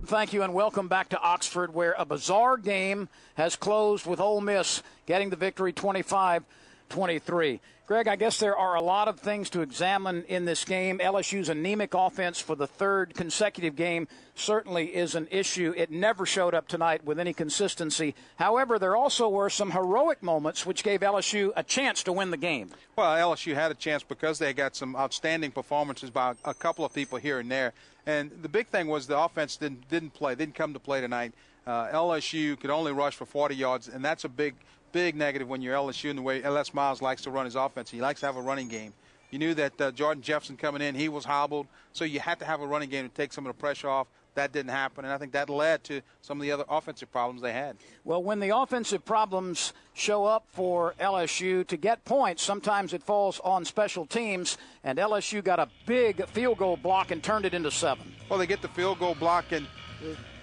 thank you, and welcome back to Oxford, where a bizarre game has closed with Ole Miss getting the victory 25-23. Greg, I guess there are a lot of things to examine in this game. LSU's anemic offense for the third consecutive game certainly is an issue. It never showed up tonight with any consistency. However, there also were some heroic moments which gave LSU a chance to win the game. Well, LSU had a chance because they got some outstanding performances by a couple of people here and there. And the big thing was the offense didn't come to play tonight. LSU could only rush for 40 yards, and that's a big negative when you're LSU in the way Les Miles likes to run his offense. He likes to have a running game. You knew that Jordan Jefferson coming in, he was hobbled, so you had to have a running game to take some of the pressure off. That didn't happen, and I think that led to some of the other offensive problems they had. Well, when the offensive problems show up for LSU to get points, sometimes it falls on special teams, and LSU got a big field goal block and turned it into 7. Well, they get the field goal block, and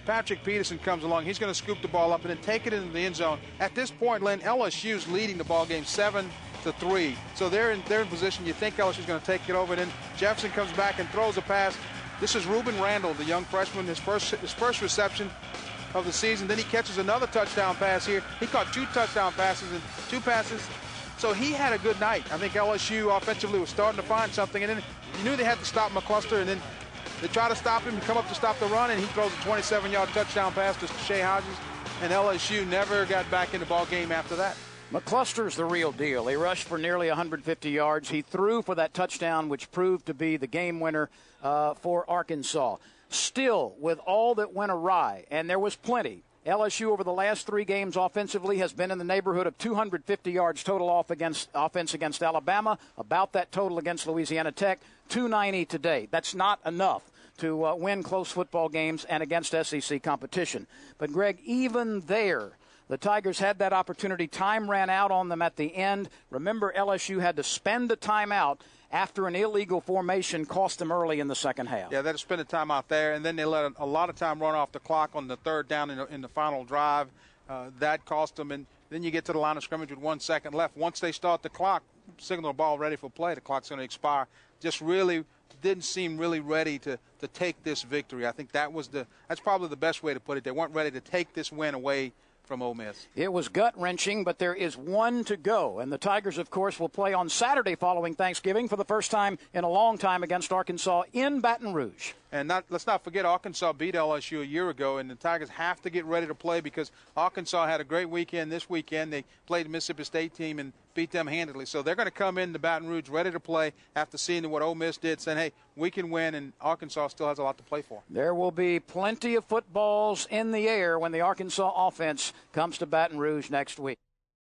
Patrick Peterson comes along. He's going to scoop the ball up and then take it into the end zone. At this point, Lynn, LSU's leading the ball game 7-3. So they're in position. You think LSU's going to take it over. And then Jefferson comes back and throws a pass. This is Ruben Randall, the young freshman, his first reception of the season. Then he catches another touchdown pass here. He caught 2 touchdown passes and 2 passes. So he had a good night. I think LSU offensively was starting to find something. And then you knew they had to stop McCluster, and then they try to stop him and come up to stop the run, and he throws a 27-yard touchdown pass to Shea Hodges, and LSU never got back in the ball game after that. McCluster's the real deal. He rushed for nearly 150 yards. He threw for that touchdown, which proved to be the game winner for Arkansas. Still, with all that went awry, and there was plenty, LSU over the last 3 games offensively has been in the neighborhood of 250 yards total offense against Alabama, about that total against Louisiana Tech, 290 today. That's not enough to win close football games and against SEC competition. But, Greg, even there, the Tigers had that opportunity. Time ran out on them at the end. Remember, LSU had to spend a timeout after an illegal formation cost them early in the second half. Yeah, they had to spend a timeout there, and then they let a lot of time run off the clock on the third down in the final drive. That cost them, and then you get to the line of scrimmage with 1 second left. Once they start the clock, signal the ball ready for play, the clock's going to expire. Just really didn't seem really ready to take this victory. I think that's probably the best way to put it. They weren't ready to take this win away from Ole Miss. It was gut-wrenching, but there is one to go. And the Tigers, of course, will play on Saturday following Thanksgiving for the first time in a long time against Arkansas in Baton Rouge. And let's not forget, Arkansas beat LSU a year ago, and the Tigers have to get ready to play because Arkansas had a great weekend this weekend. They played the Mississippi State team and beat them handily. So they're going to come into Baton Rouge ready to play after seeing what Ole Miss did, saying, hey, we can win, and Arkansas still has a lot to play for. There will be plenty of footballs in the air when the Arkansas offense comes to Baton Rouge next week.